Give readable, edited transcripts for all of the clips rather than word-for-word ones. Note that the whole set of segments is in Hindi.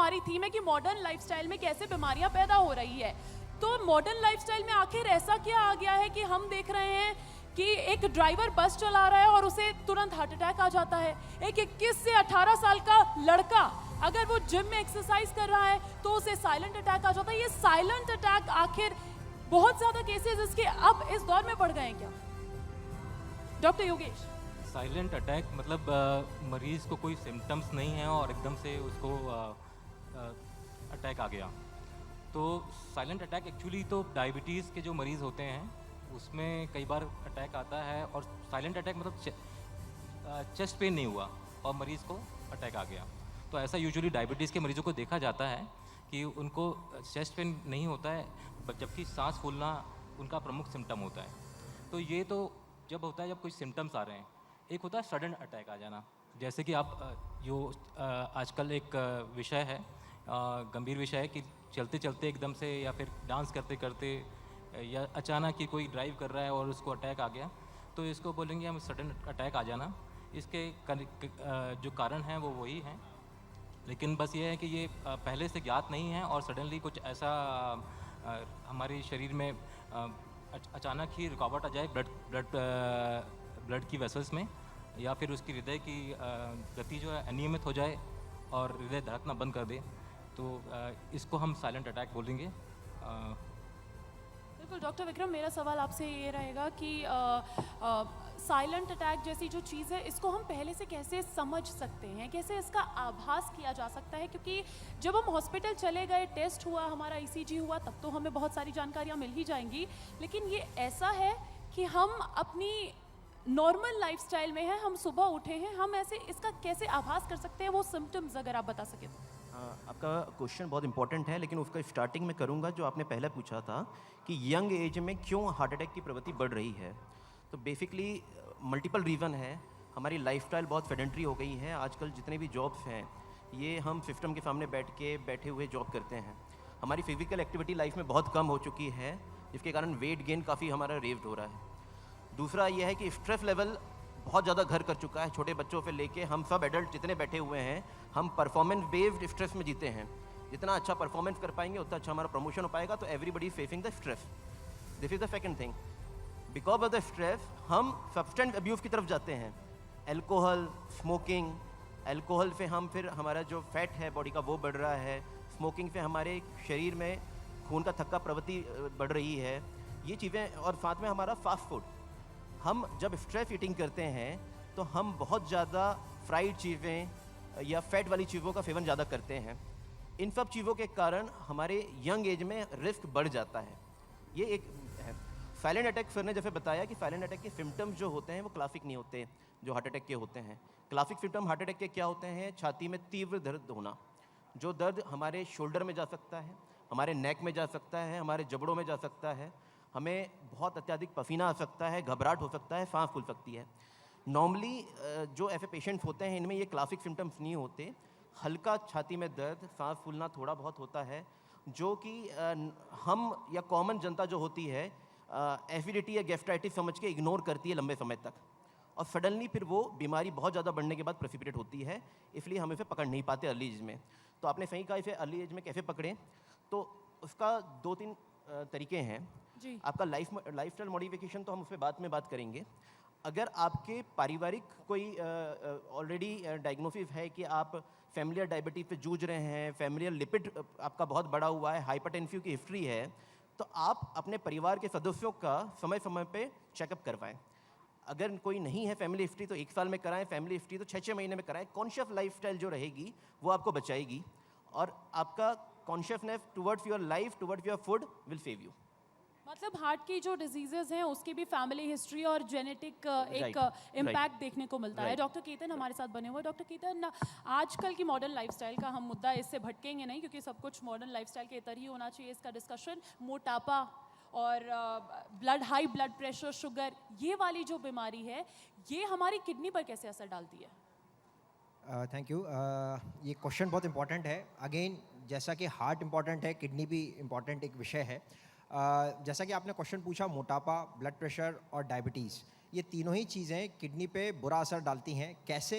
हमारी थीम है कि मॉडर्न लाइफस्टाइल में कैसे बीमारियां पैदा हो रही है। तो मॉडर्न लाइफस्टाइल में आखिर ऐसा क्या आ गया है कि हम देख रहे हैं कि एक ड्राइवर बस चला रहा है और उसे तुरंत हार्ट अटैक आ जाता है। एक 21 से 18 साल का लड़का अगर वो जिम में एक्सरसाइज कर रहा है तो उसे साइलेंट अटैक आ जाता है। ये साइलेंट अटैक आखिर बहुत ज्यादा केसेस इसके अब इस दौर में बढ़ गए हैं क्या डॉक्टर योगेश? साइलेंट अटैक मतलब मरीज को कोई सिम्टम्स नहीं है और एकदम से उसको अटैक आ गया। तो साइलेंट अटैक एक्चुअली तो डायबिटीज़ के जो मरीज़ होते हैं उसमें कई बार अटैक आता है, और साइलेंट अटैक मतलब चेस्ट पेन नहीं हुआ और मरीज़ को अटैक आ गया। तो ऐसा यूजुअली डायबिटीज़ के मरीज़ों को देखा जाता है कि उनको चेस्ट पेन नहीं होता है, जबकि सांस फूलना उनका प्रमुख सिम्टम होता है। तो ये तो जब होता है जब कोई सिम्टम्स आ रहे हैं। एक होता है सडन अटैक आ जाना, जैसे कि आप जो आजकल एक विषय है, गंभीर विषय है कि चलते चलते एकदम से या फिर डांस करते करते या अचानक ही कोई ड्राइव कर रहा है और उसको अटैक आ गया, तो इसको बोलेंगे हम सडन अटैक आ जाना। इसके जो कारण हैं वो वही हैं, लेकिन बस ये है कि ये पहले से ज्ञात नहीं है और सडनली कुछ ऐसा हमारे शरीर में अचानक ही रुकावट आ जाए ब्लड की वेसल्स में, या फिर उसकी हृदय की गति जो है अनियमित हो जाए और हृदय धड़कना बंद कर दे, तो इसको हम साइलेंट अटैक बोलेंगे। बिल्कुल डॉक्टर विक्रम, मेरा सवाल आपसे ये रहेगा कि साइलेंट अटैक जैसी जो चीज़ है इसको हम पहले से कैसे समझ सकते हैं, कैसे इसका आभास किया जा सकता है? क्योंकि जब हम हॉस्पिटल चले गए, टेस्ट हुआ, हमारा ईसीजी हुआ, तब तो हमें बहुत सारी जानकारियाँ मिल ही जाएंगी, लेकिन ये ऐसा है कि हम अपनी नॉर्मल लाइफस्टाइल में हैं, हम सुबह उठे हैं, हम ऐसे इसका कैसे आभास कर सकते हैं? वो सिम्टम्स अगर आप बता सकें तो। आपका क्वेश्चन बहुत इंपॉर्टेंट है, लेकिन उसका स्टार्टिंग में करूंगा जो आपने पहले पूछा था कि यंग एज में क्यों हार्ट अटैक की प्रवृत्ति बढ़ रही है। तो बेसिकली मल्टीपल रीज़न है। हमारी लाइफस्टाइल बहुत सेडेंटरी हो गई है। आजकल जितने भी जॉब्स हैं ये हम सिस्टम के सामने बैठे हुए जॉब करते हैं। हमारी फिजिकल एक्टिविटी लाइफ में बहुत कम हो चुकी है, जिसके कारण वेट गेन काफ़ी हमारा रेव्ड हो रहा है। दूसरा यह है कि स्ट्रेस लेवल बहुत ज़्यादा घर कर चुका है। छोटे बच्चों से लेके हम सब एडल्ट जितने बैठे हुए हैं, हम परफॉर्मेंस बेस्ड स्ट्रेस में जीते हैं। जितना अच्छा परफॉर्मेंस कर पाएंगे उतना अच्छा हमारा प्रमोशन हो पाएगा। तो everybody facing the stress. This is the second thing. Because of the stress हम सब्सटेंस अब्यूज़ की तरफ जाते हैं। Alcohol, smoking. एल्कोहल से हम फिर हमारा जो फैट है बॉडी का वो बढ़ रहा है। स्मोकिंग से हमारे शरीर में खून का थक्का प्रवृत्ति बढ़ रही है। ये चीज़ें, और साथ में हमारा फास्ट फूड। हम जब स्ट्रेस ईटिंग करते हैं तो हम बहुत ज़्यादा फ्राइड चीज़ें या फैट वाली चीज़ों का सेवन ज़्यादा करते हैं। इन सब चीज़ों के कारण हमारे यंग एज में रिस्क बढ़ जाता है। ये एक है। साइलेंट अटैक सर ने जैसे बताया कि साइलेंट अटैक के सिम्टम्स जो होते हैं वो क्लासिक नहीं होते जो हार्ट अटैक के होते हैं। क्लासिक सिम्टम हार्ट अटैक के क्या होते हैं? छाती में तीव्र दर्द होना। जो दर्द हमारे शोल्डर में जा सकता है, हमारे नेक में जा सकता है, हमारे जबड़ों में जा सकता है। हमें बहुत अत्यधिक पसीना आ सकता है, घबराहट हो सकता है, सांस फूल सकती है। नॉर्मली जो ऐसे पेशेंट्स होते हैं इनमें ये क्लासिक सिम्टम्स नहीं होते। हल्का छाती में दर्द, सांस फूलना थोड़ा बहुत होता है, जो कि हम या कॉमन जनता जो होती है एसिडिटी या गैस्ट्राइटिस समझ के इग्नोर करती है लंबे समय तक, और सडनली फिर वो बीमारी बहुत ज़्यादा बढ़ने के बाद प्रेसिपिटेट होती है। इसलिए हम इसे पकड़ नहीं पाते अर्ली एज में। तो आपने सही कहा, इसे अर्ली एज में कैसे पकड़ें? तो उसका 2-3 तरीके हैं जी। आपका लाइफस्टाइल मॉडिफिकेशन तो हम उस पर बाद में बात करेंगे। अगर आपके पारिवारिक कोई ऑलरेडी डायग्नोसिस है कि आप फैमिलियर डायबिटीज से जूझ रहे हैं, फैमिलियर लिपिड आपका बहुत बड़ा हुआ है, हाइपरटेंसिव की हिस्ट्री है, तो आप अपने परिवार के सदस्यों का समय समय पे चेकअप करवाएं। अगर कोई नहीं है फैमिली हिस्ट्री तो 1 साल में कराएं, फैमिली हिस्ट्री तो 6-6 महीने में कराएं। कॉन्शियस लाइफस्टाइल जो रहेगी वो आपको बचाएगी, और आपका consciousness towards your life, towards your food will save you. मतलब हार्ट की जो डिजीजेज हैं उसकी भी फैमिली हिस्ट्री और जेनेटिक एक Right, इम्पैक्ट right. देखने को मिलता है। Right. डॉक्टर केतन हमारे साथ बने हुए हैं। डॉक्टर केतन, आजकल की मॉडर्न लाइफस्टाइल का हम मुद्दा इससे भटकेंगे नहीं, क्योंकि सब कुछ मॉडर्न लाइफस्टाइल के इतर ही होना चाहिए इसका डिस्कशन। मोटापा और हाई ब्लड प्रेशर, शुगर, ये वाली जो बीमारी है ये हमारी किडनी पर कैसे असर डालती है? Thank you. ये क्वेश्चन बहुत इंपॉर्टेंट है। अगेन, जैसा कि हार्ट इंपॉर्टेंट है, किडनी भी इंपॉर्टेंट एक विषय है। जैसा कि आपने क्वेश्चन पूछा, मोटापा, ब्लड प्रेशर और डायबिटीज़, ये तीनों ही चीज़ें किडनी पे बुरा असर डालती हैं। कैसे?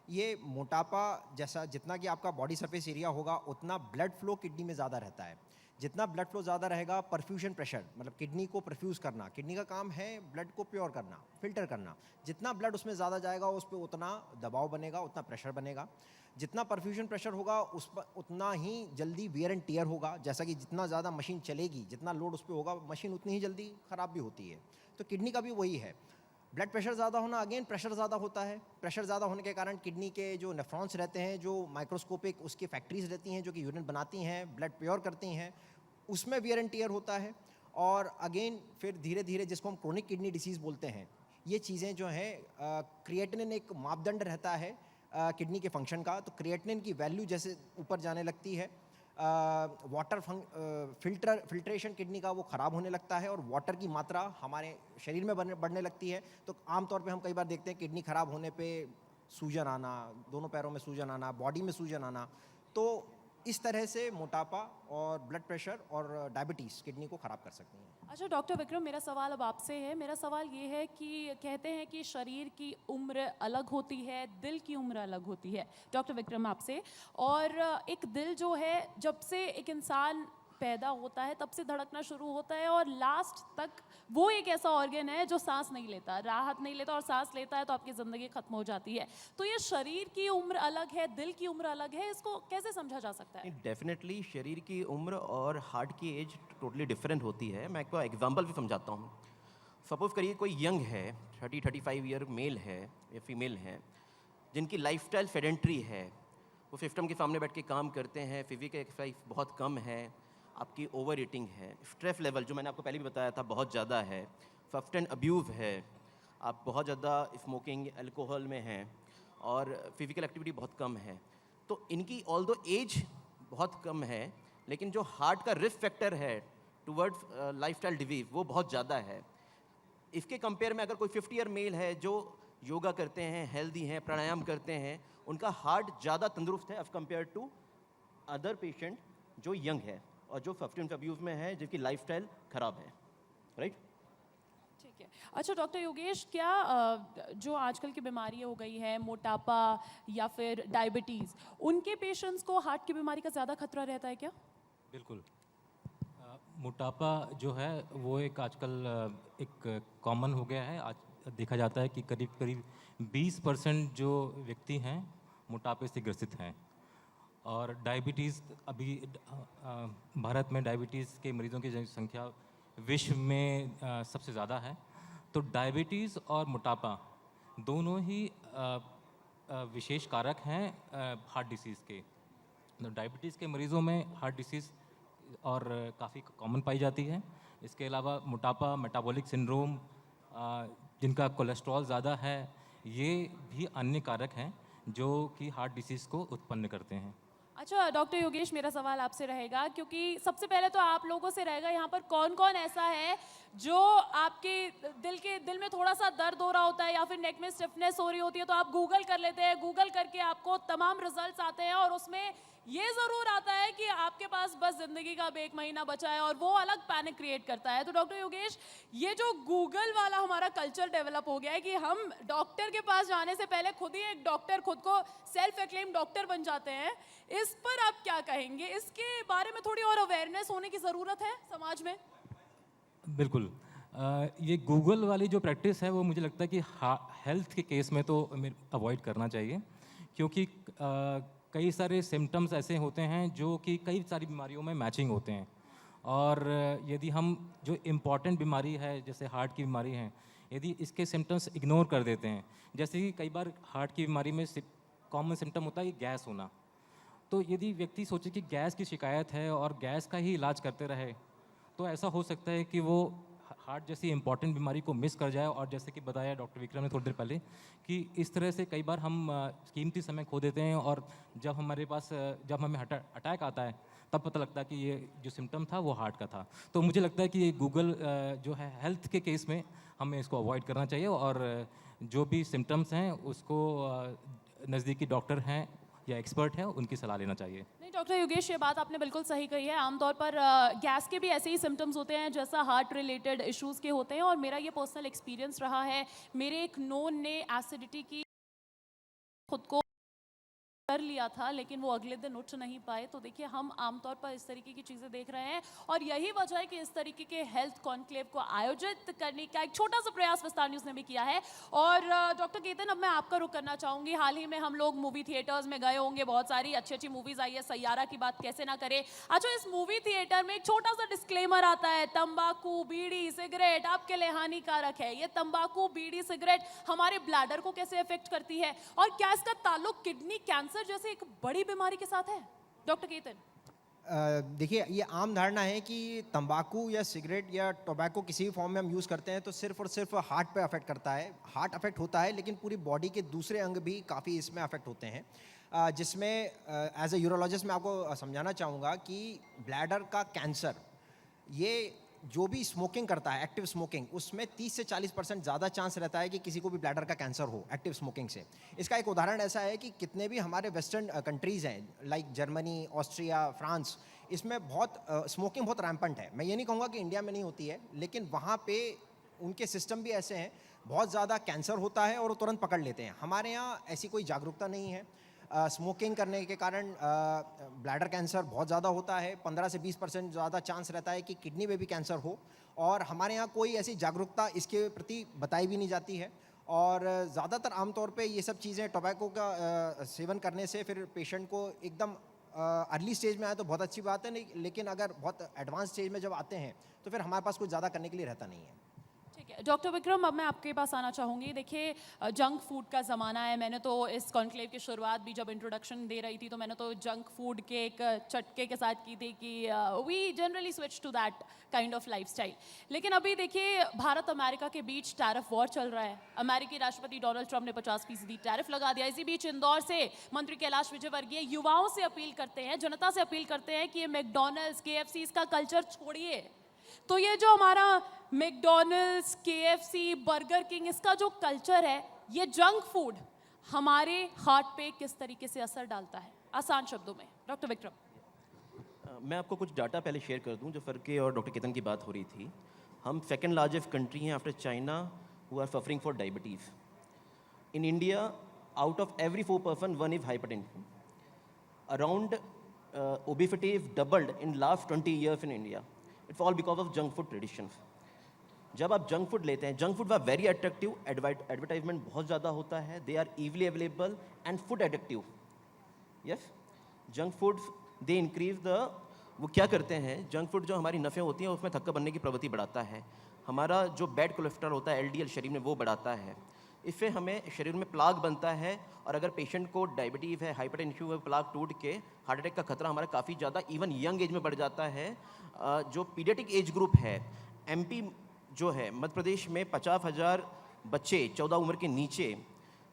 ये मोटापा जैसा जितना कि आपका बॉडी सरफेस एरिया होगा उतना ब्लड फ्लो किडनी में ज़्यादा रहता है। जितना ब्लड फ्लो ज़्यादा रहेगा, परफ्यूजन प्रेशर मतलब किडनी को परफ्यूज़ करना, किडनी का काम है ब्लड को प्योर करना, फिल्टर करना। जितना ब्लड उसमें ज़्यादा जाएगा उस पर उतना दबाव बनेगा, उतना प्रेशर बनेगा। जितना परफ्यूजन प्रेशर होगा उस पर उतना ही जल्दी वियर एंड टियर होगा। जैसा कि जितना ज़्यादा मशीन चलेगी, जितना लोड उस पर होगा, मशीन उतनी ही जल्दी ख़राब भी होती है। तो किडनी का भी वही है। ब्लड प्रेशर ज़्यादा होना, अगेन प्रेशर ज़्यादा होता है। प्रेशर ज़्यादा होने के कारण किडनी के जो नेफ्रॉन्स रहते हैं, जो माइक्रोस्कोपिक उसकी फैक्ट्रीज रहती हैं जो कि यूरिन बनाती हैं, ब्लड प्योर करती हैं, उसमें वियर एंड टियर होता है। और अगेन फिर धीरे धीरे जिसको हम क्रोनिक किडनी डिसीज़ बोलते हैं, ये चीज़ें जो हैं, क्रिएटिनिन एक मापदंड रहता है किडनी के फंक्शन का। तो क्रिएटिनिन की वैल्यू जैसे ऊपर जाने लगती है, वाटर फिल्ट्रेशन किडनी का वो ख़राब होने लगता है और वाटर की मात्रा हमारे शरीर में बढ़ने लगती है। तो आमतौर पे हम कई बार देखते हैं किडनी ख़राब होने पे सूजन आना, दोनों पैरों में सूजन आना, बॉडी में सूजन आना। तो इस तरह से मोटापा और ब्लड प्रेशर और डायबिटीज़ किडनी को ख़राब कर सकती हैं। अच्छा डॉक्टर विक्रम, मेरा सवाल अब आपसे है। मेरा सवाल ये है कि कहते हैं कि शरीर की उम्र अलग होती है, दिल की उम्र अलग होती है। डॉक्टर विक्रम आपसे, और एक दिल जो है जब से एक इंसान पैदा होता है तब से धड़कना शुरू होता है और लास्ट तक वो एक ऐसा ऑर्गन है जो सांस नहीं लेता, राहत नहीं लेता, और सांस लेता है तो आपकी ज़िंदगी ख़त्म हो जाती है। तो ये शरीर की उम्र अलग है, दिल की उम्र अलग है, इसको कैसे समझा जा सकता है? डेफिनेटली शरीर की उम्र और हार्ट की एज टोटली डिफरेंट होती है। मैं आपको एग्जांपल भी समझाता हूँ। सपोज़ करिए कोई यंग है, 30-35 ईयर मेल है या फीमेल है, जिनकी लाइफस्टाइल सेडेंट्री है, वो सिस्टम के सामने बैठ के काम करते हैं, फिजिकल एक्सरसाइज बहुत कम है, आपकी ओवर ईटिंग है, स्ट्रेस लेवल जो मैंने आपको पहले भी बताया था बहुत ज़्यादा है, सब्सटेंस अब्यूज़ है, आप बहुत ज़्यादा स्मोकिंग अल्कोहल में हैं और फिजिकल एक्टिविटी बहुत कम है। तो इनकी ऑल्दो एज बहुत कम है, लेकिन जो हार्ट का रिस्क फैक्टर है टुवर्ड्स लाइफस्टाइल डिजीज़ वो बहुत ज़्यादा है। इसके कंपेयर में अगर कोई 50 ईयर मेल है जो योगा करते हैं, हेल्दी हैं, प्राणायाम करते हैं, उनका हार्ट ज़्यादा तंदुरुस्त है as compared to other patient जो यंग है और जो सब्सटेंस अब्यूज़ में है, जिनकी लाइफस्टाइल ख़राब है। राइट? ठीक है। अच्छा डॉक्टर योगेश, क्या जो आजकल की बीमारी हो गई है, मोटापा या फिर डायबिटीज़, उनके पेशेंट्स को हार्ट की बीमारी का ज़्यादा खतरा रहता है क्या? बिल्कुल। मोटापा जो है वो एक आजकल एक कॉमन हो गया है। आज देखा जाता है कि करीब करीब 20% जो व्यक्ति हैं मोटापे से ग्रसित हैं। और डायबिटीज़ अभी भारत में डायबिटीज़ के मरीजों की संख्या विश्व में सबसे ज़्यादा है। तो डायबिटीज़ और मोटापा दोनों ही विशेष कारक हैं हार्ट डिसीज़ के। तो डायबिटीज़ के मरीज़ों में हार्ट डिसीज़ और काफ़ी कॉमन पाई जाती है। इसके अलावा मोटापा, मेटाबॉलिक सिंड्रोम, जिनका कोलेस्ट्रॉल ज़्यादा है, ये भी अन्य कारक हैं जो कि हार्ट डिसीज़ को उत्पन्न करते हैं। अच्छा डॉक्टर योगेश, मेरा सवाल आपसे रहेगा, क्योंकि सबसे पहले तो आप लोगों से रहेगा यहाँ पर कौन कौन ऐसा है जो आपके दिल में थोड़ा सा दर्द हो रहा होता है या फिर नेक में स्टिफनेस हो रही होती है, तो आप गूगल कर लेते हैं, गूगल करके आपको तमाम रिजल्ट्स आते हैं और उसमें ये ज़रूर आता है कि आपके पास बस ज़िंदगी का अब 1 महीना बचा है, और वो अलग पैनिक क्रिएट करता है। तो डॉक्टर योगेश, ये जो गूगल वाला हमारा कल्चर डेवलप हो गया है कि हम डॉक्टर के पास जाने से पहले खुद ही एक डॉक्टर, खुद को सेल्फ एक्लेम डॉक्टर बन जाते हैं, इस पर आप क्या कहेंगे? इसके बारे में थोड़ी और अवेयरनेस होने की ज़रूरत है समाज में। बिल्कुल। ये गूगल वाली जो प्रैक्टिस है वो मुझे लगता है कि हेल्थ के केस में तो अवॉइड करना चाहिए, क्योंकि कई सारे सिम्टम्स ऐसे होते हैं जो कि कई सारी बीमारियों में मैचिंग होते हैं। और यदि हम जो इम्पॉर्टेंट बीमारी है जैसे हार्ट की बीमारी है, यदि इसके सिम्टम्स इग्नोर कर देते हैं, जैसे कि कई बार हार्ट की बीमारी में कॉमन सिम्टम होता है कि गैस होना, तो यदि व्यक्ति सोचे कि गैस की शिकायत है और गैस का ही इलाज करते रहे, तो ऐसा हो सकता है कि वो हार्ट जैसी इंपॉर्टेंट बीमारी को मिस कर जाए। और जैसे कि बताया डॉक्टर विक्रम ने थोड़ी देर पहले कि इस तरह से कई बार हम कीमती समय खो देते हैं, और जब हमें अटैक आता है तब पता लगता है कि ये जो सिम्टम था वो हार्ट का था। तो मुझे लगता है कि ये गूगल जो है हेल्थ के केस में हमें इसको अवॉइड करना चाहिए, और जो भी सिम्टम्स हैं उसको नज़दीकी डॉक्टर हैं या एक्सपर्ट हैं उनकी सलाह लेना चाहिए। नहीं डॉक्टर योगेश, ये बात आपने बिल्कुल सही कही है। आमतौर पर गैस के भी ऐसे ही सिम्टम्स होते हैं जैसा हार्ट रिलेटेड इश्यूज़ के होते हैं, और मेरा ये पर्सनल एक्सपीरियंस रहा है। मेरे एक नोन ने एसिडिटी की खुद को कर लिया था लेकिन वो अगले दिन उठ नहीं पाए। तो देखिए हम आमतौर पर इस तरीके की चीज़ें देख रहे हैं और यही वजह है कि इस तरीके के हेल्थ कॉन्क्लेव को आयोजित करने का एक छोटा सा प्रयास विस्तार न्यूज़ ने भी किया है। और डॉक्टर केतन, अब मैं आपका रुख करना चाहूँगी। हाल ही में हम लोग मूवी थिएटर्स में गए होंगे, बहुत सारी अच्छी अच्छी मूवीज़ आई है, सैयारा की बात कैसे ना करें। अच्छा, इस मूवी थिएटर में एक छोटा सा डिस्क्लेमर आता है, तंबाकू, बीड़ी, सिगरेट आपके लिए हानिकारक है। ये तंबाकू, बीड़ी, सिगरेट हमारे ब्लैडर को कैसे अफेक्ट करती है और क्या इसका ताल्लुक किडनी कैंसर जैसे एक बड़ी बीमारी के साथ है? डॉक्टर केतन। देखिए, ये आम धारणा है कि तंबाकू या सिगरेट या टोबैको किसी भी फॉर्म में हम यूज़ करते हैं तो सिर्फ और सिर्फ हार्ट पे अफेक्ट करता है। हार्ट अफेक्ट होता है लेकिन पूरी बॉडी के दूसरे अंग भी काफ़ी इसमें अफेक्ट होते हैं, जिसमें एज ए यूरोलॉजिस्ट मैं आपको समझाना चाहूँगा कि ब्लैडर का कैंसर, ये जो भी स्मोकिंग करता है, एक्टिव स्मोकिंग, उसमें 30 से 40% ज़्यादा चांस रहता है कि किसी को भी ब्लैडर का कैंसर हो एक्टिव स्मोकिंग से। इसका एक उदाहरण ऐसा है कि कितने भी हमारे वेस्टर्न कंट्रीज़ हैं, लाइक जर्मनी, ऑस्ट्रिया, फ्रांस, इसमें बहुत स्मोकिंग बहुत रैम्पेंट है। मैं ये नहीं कहूँगा कि इंडिया में नहीं होती है, लेकिन वहाँ पे उनके सिस्टम भी ऐसे हैं, बहुत ज़्यादा कैंसर होता है और वो तुरंत पकड़ लेते हैं। हमारे यहाँ ऐसी कोई जागरूकता नहीं है। स्मोकिंग करने के कारण ब्लैडर कैंसर बहुत ज़्यादा होता है, 15 से 20% ज़्यादा चांस रहता है कि किडनी में भी कैंसर हो, और हमारे यहाँ कोई ऐसी जागरूकता इसके प्रति बताई भी नहीं जाती है। और ज़्यादातर आमतौर पे ये सब चीज़ें टोबैको का सेवन करने से फिर पेशेंट को एकदम अर्ली स्टेज में आए तो बहुत अच्छी बात है, नहीं, लेकिन अगर बहुत एडवांस स्टेज में जब आते हैं तो फिर हमारे पास कुछ ज़्यादा करने के लिए रहता नहीं है। ठीक है डॉक्टर विक्रम, अब मैं आपके पास आना चाहूँगी। देखिए जंक फूड का ज़माना है। मैंने तो इस कॉन्क्लेव की शुरुआत भी जब इंट्रोडक्शन दे रही थी तो मैंने तो जंक फूड के एक चटके के साथ की थी कि we generally switch to that kind of lifestyle. लेकिन अभी देखिए भारत अमेरिका के बीच टैरिफ वॉर चल रहा है। अमेरिकी राष्ट्रपति डोनाल्ड ट्रंप ने 50% टैरिफ लगा दिया। इसी बीच इंदौर से मंत्री कैलाश विजयवर्गीय युवाओं से अपील करते हैं, जनता से अपील करते हैं कि ये मैकडॉनल्ड्स, KFC इसका कल्चर छोड़िए। तो ये जो हमारा मैकडॉनल्ड्स, KFC, बर्गर किंग, इसका जो कल्चर है, ये जंक फूड हमारे हार्ट पे किस तरीके से असर डालता है? आसान शब्दों में डॉक्टर विक्रम। मैं आपको कुछ डाटा पहले शेयर कर दूं। जो फरके और डॉक्टर केतन की बात हो रही थी, हम सेकंड लार्जेस्ट कंट्री हैं after China who are suffering for diabetes. In India, out of every 4 person 1 is hypertension. Around obesity is doubled in last 20 years in India. It's all because of junk food traditions. जब आप जंक फूड लेते हैं, junk food are very attractive, advertisement बहुत ज़्यादा होता है, they are easily available and food addictive. Yes, junk foods they increase the, वो क्या करते हैं, जंक फूड जो हमारी नफ़ें होती हैं उसमें थक्का बनने की प्रवृत्ति बढ़ाता है। हमारा जो बैड कोलेस्ट्रॉल होता है, LDL, शरीर में वो बढ़ाता है। इससे हमें शरीर में प्लाक बनता है, और अगर पेशेंट को डायबिटीज़ है, हाइपरटेंशन है, प्लाक टूट के हार्ट अटैक का खतरा हमारा काफ़ी ज़्यादा इवन यंग एज में बढ़ जाता है। जो पीडियाट्रिक एज ग्रुप है, MP जो है, मध्य प्रदेश में 50,000 बच्चे 14 उम्र के नीचे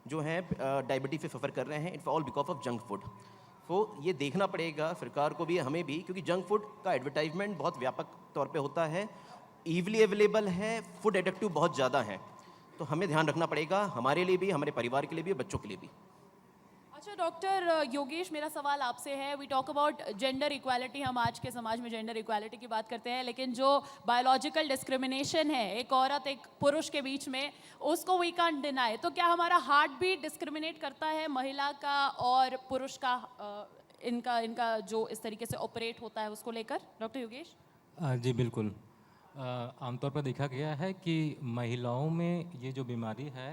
जो हैं डायबिटीज़ से सफ़र कर रहे हैं। It's all because of junk food. तो ये देखना पड़ेगा सरकार को भी, हमें भी, क्योंकि जंक फूड का एडवर्टाइजमेंट बहुत व्यापक तौर पे होता है, ईजिली अवेलेबल है, फूड एडिक्टिव बहुत ज़्यादा है। तो हमें ध्यान रखना पड़ेगा, हमारे लिए भी, हमारे परिवार के लिए भी, बच्चों के लिए भी। अच्छा डॉक्टर योगेश, मेरा सवाल आपसे है। We talk about gender equality. हम आज के समाज में जेंडर इक्वालिटी की बात करते हैं, लेकिन जो बायोलॉजिकल डिस्क्रिमिनेशन है एक औरत एक पुरुष के बीच में, उसको वी कांट डिनाई। तो क्या हमारा हार्ट भी डिस्क्रिमिनेट करता है महिला का और पुरुष का, इनका जो इस तरीके से ऑपरेट होता है उसको लेकर? डॉक्टर योगेश। जी बिल्कुल। आमतौर पर देखा गया है कि महिलाओं में ये जो बीमारी है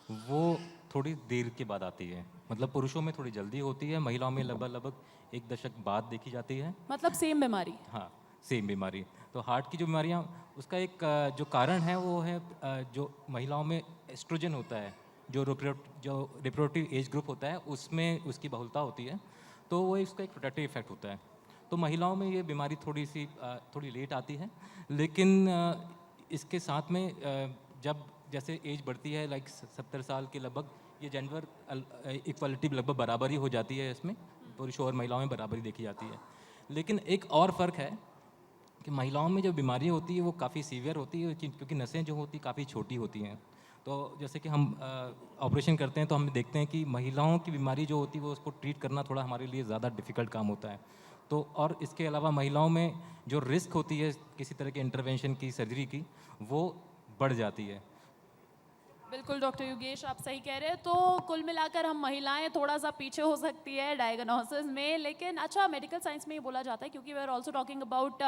वो थोड़ी देर के बाद आती है। मतलब पुरुषों में थोड़ी जल्दी होती है, महिलाओं में लगभग 1 दशक बाद देखी जाती है। मतलब सेम बीमारी? हाँ, सेम बीमारी। तो हार्ट की जो बीमारियाँ, उसका एक जो कारण है वो है जो महिलाओं में एस्ट्रोजन होता है, जो रिप्रोडक्टिव एज ग्रुप होता है, उसमें उसकी बहुलता होती है, तो वो इसका एक प्रोटेक्टिव इफेक्ट होता है। तो महिलाओं में ये बीमारी थोड़ी लेट आती है, लेकिन इसके साथ में जब जैसे एज बढ़ती है, लाइक 70 साल के लगभग, ये जेंडर इक्वालिटी लगभग बराबरी हो जाती है, इसमें पुरुषों और महिलाओं में बराबरी देखी जाती है। लेकिन एक और फ़र्क है कि महिलाओं में जो बीमारी होती है वो काफ़ी सीवियर होती है, क्योंकि नसें जो होती काफ़ी छोटी होती हैं। तो जैसे कि हम ऑपरेशन करते हैं तो हम देखते हैं कि महिलाओं की बीमारी जो होती है वो उसको ट्रीट करना थोड़ा हमारे लिए ज़्यादा डिफ़िकल्ट काम होता है। तो और इसके अलावा महिलाओं में जो रिस्क होती है किसी तरह के इंटरवेंशन की, सर्जरी की, वो बढ़ जाती है। बिल्कुल डॉक्टर योगेश, आप सही कह रहे हैं। तो कुल मिलाकर हम महिलाएं थोड़ा सा पीछे हो सकती है डायग्नोसिस में, लेकिन अच्छा मेडिकल साइंस में ये बोला जाता है क्योंकि we are also talking about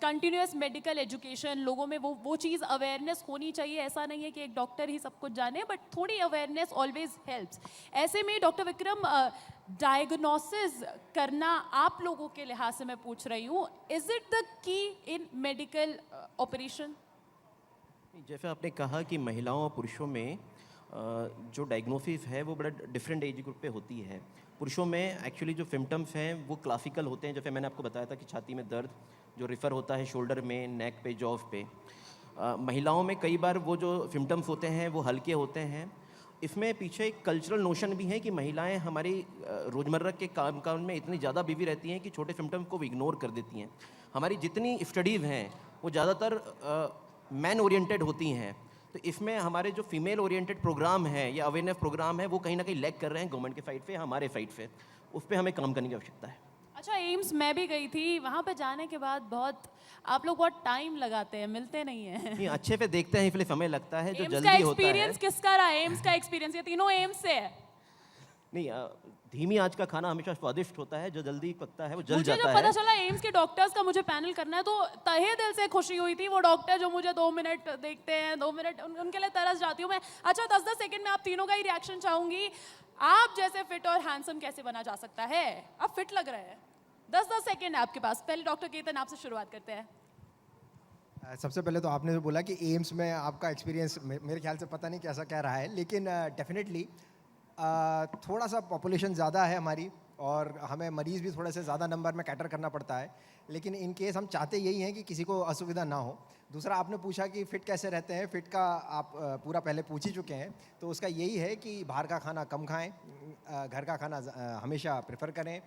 continuous medical education. लोगों में वो चीज़ अवेयरनेस होनी चाहिए। ऐसा नहीं है कि एक डॉक्टर ही सब कुछ जाने, बट थोड़ी अवेयरनेस ऑलवेज हेल्प्स। ऐसे में डॉक्टर विक्रम, डायग्नोसिस करना आप लोगों के लिहाज से मैं पूछ रही हूँ, is it the key in medical operation? जैसे आपने कहा कि महिलाओं और पुरुषों में जो डायग्नोसिस है वो बड़ा डिफरेंट एज ग्रुप पे होती है। पुरुषों में एक्चुअली जो सिम्टम्स हैं वो क्लासिकल होते हैं, जैसे मैंने आपको बताया था कि छाती में दर्द जो रिफ़र होता है शोल्डर में, नेक पे, जॉव पे। महिलाओं में कई बार वो जो सिम्टम्स होते हैं वो हल्के होते हैं। इसमें पीछे एक कल्चरल नोशन भी है कि महिलाएं हमारी रोज़मर्रा के काम में इतनी ज़्यादा बिजी रहती हैं कि छोटे सिम्टम्स को इग्नोर कर देती हैं। हमारी जितनी स्टडीज़ हैं वो ज़्यादातर मैन ओरिएंटेड होती हैं, तो इसमें हमारे जो फीमेल ओरिएंटेड प्रोग्राम है या अवेयरनेस प्रोग्राम है वो कहीं ना कहीं लैग कर रहे हैं गवर्नमेंट के साइड पे, हमारे साइड से। उस पर हमें काम करने की आवश्यकता है। अच्छा, एम्स मैं भी गई थी, वहाँ पे जाने के बाद आप लोग बहुत टाइम लगाते हैं, मिलते नहीं हैं। नहीं, अच्छे पे देखते हैं इसलिए समय लगता है, जो एम्स का जल्दी होता है। एक्सपीरियंस किसका रहा? एम्स का एक्सपीरियंस, ये तीनों एम्स से है। नहीं, धीमी आंच का खाना हमेशा स्वादिष्ट होता है, जो जल्दी पकता है वो जल मुझे जब जाता पता है। चला एम्स के डॉक्टर्स का मुझे पैनल करना है तो तहे दिल से खुशी हुई थी। वो डॉक्टर जो मुझे 2 मिनट देखते हैं, 2 मिनट उनके लिए तरस जाती हूँ मैं। अच्छा, 10-10 सेकंड में आप तीनों का ही रिएक्शन चाहूंगी। आप जैसे फिट और हैंडसम कैसे बना जा सकता है? आप फिट लग रहे हैं। 10-10 सेकंड है आपके पास। पहले डॉक्टर केतन आपसे शुरुआत करते हैं। सबसे पहले तो आपने जो बोला कि एम्स में आपका एक्सपीरियंस मेरे ख्याल से पता नहीं कैसा क्या रहा है, लेकिन डेफिनेटली थोड़ा सा पॉपुलेशन ज़्यादा है हमारी और हमें मरीज़ भी थोड़े से ज़्यादा नंबर में कैटर करना पड़ता है, लेकिन इन केस हम चाहते यही हैं कि किसी को असुविधा ना हो। दूसरा, आपने पूछा कि फ़िट कैसे रहते हैं। फ़िट का आप पूरा पहले पूछ ही चुके हैं, तो उसका यही है कि बाहर का खाना कम खाएं, घर का खाना हमेशा प्रेफर करें,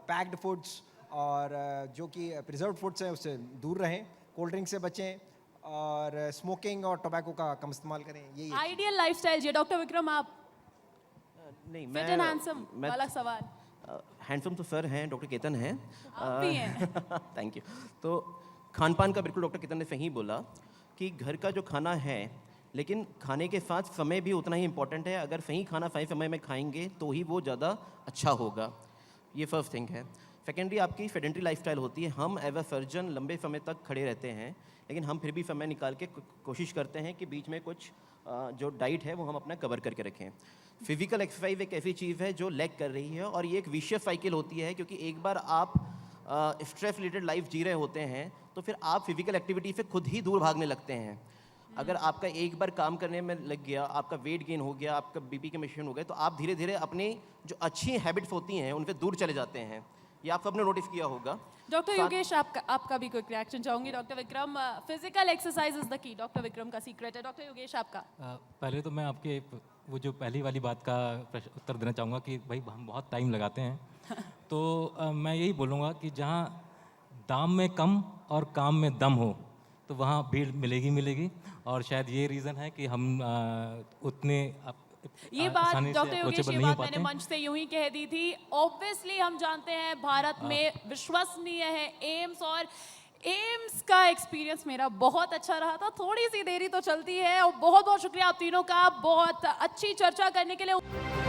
पैक्ड फूड्स और जो कि प्रिजर्व्ड फूड्स हैं उससे दूर रहें, कोल्ड ड्रिंक से बचें और स्मोकिंग और टोबैको का कम इस्तेमाल करें। यही है। आइडियल लाइफस्टाइल जी। डॉक्टर विक्रम, आप नहीं, फिट एंड हैंडसम वाला सवाल। हैंडसम तो सर हैं, डॉक्टर केतन हैं। आप भी हैं। Thank you. तो खान पान का बिल्कुल डॉक्टर केतन ने सही बोला कि घर का जो खाना है, लेकिन खाने के साथ समय भी उतना ही इम्पोर्टेंट है। अगर सही खाना सही समय में खाएंगे तो ही वो ज़्यादा अच्छा होगा। ये फर्स्ट थिंग है। सेकेंडरी, आपकी सेडेंटरी लाइफस्टाइल होती है। हम एज अ सर्जन लंबे समय तक खड़े रहते हैं, लेकिन हम फिर भी समय निकाल के कोशिश करते हैं कि बीच में कुछ जो डाइट है वो हम अपना कवर करके रखें। फिजिकल एक्सरसाइज एक ऐसी चीज़ है जो लैग कर रही है और ये एक विशियस साइकिल होती है, क्योंकि एक बार आप स्ट्रेस रिलेटेड लाइफ जी रहे होते हैं तो फिर आप फिजिकल एक्टिविटी से खुद ही दूर भागने लगते हैं। अगर आपका एक बार काम करने में लग गया, आपका वेट गेन हो गया, आपका बीपी के मशीन हो गए, तो आप धीरे धीरे अपनी जो अच्छी हैबिट्स होती हैं उनसे दूर चले जाते हैं। ये आप सबने नोटिस किया होगा। डॉक्टर योगेश, आपका भी कोई रिएक्शन चाहूंगी। Doctor Vikram, physical exercise is the key, doctor Vikram का सीक्रेट है। डॉक्टर योगेश, आपका? पहले तो मैं आपके वो जो पहली वाली बात का उत्तर देना चाहूँगा कि भाई हम बहुत टाइम लगाते हैं। तो मैं यही बोलूँगा कि जहाँ दाम में कम और काम में दम हो तो वहाँ भीड़ मिलेगी। और शायद ये रीज़न है कि हम उतने ये बात आसानी से डॉक्टर योगेश, approachable ये नहीं हो बात मैंने पाते। मंच से यूं ही कह दी थी। ऑब्वियसली हम जानते हैं भारत में विश्वसनीय है एम्स, और एम्स का एक्सपीरियंस मेरा बहुत अच्छा रहा था। थोड़ी सी देरी तो चलती है, और बहुत बहुत शुक्रिया आप तीनों का बहुत अच्छी चर्चा करने के लिए।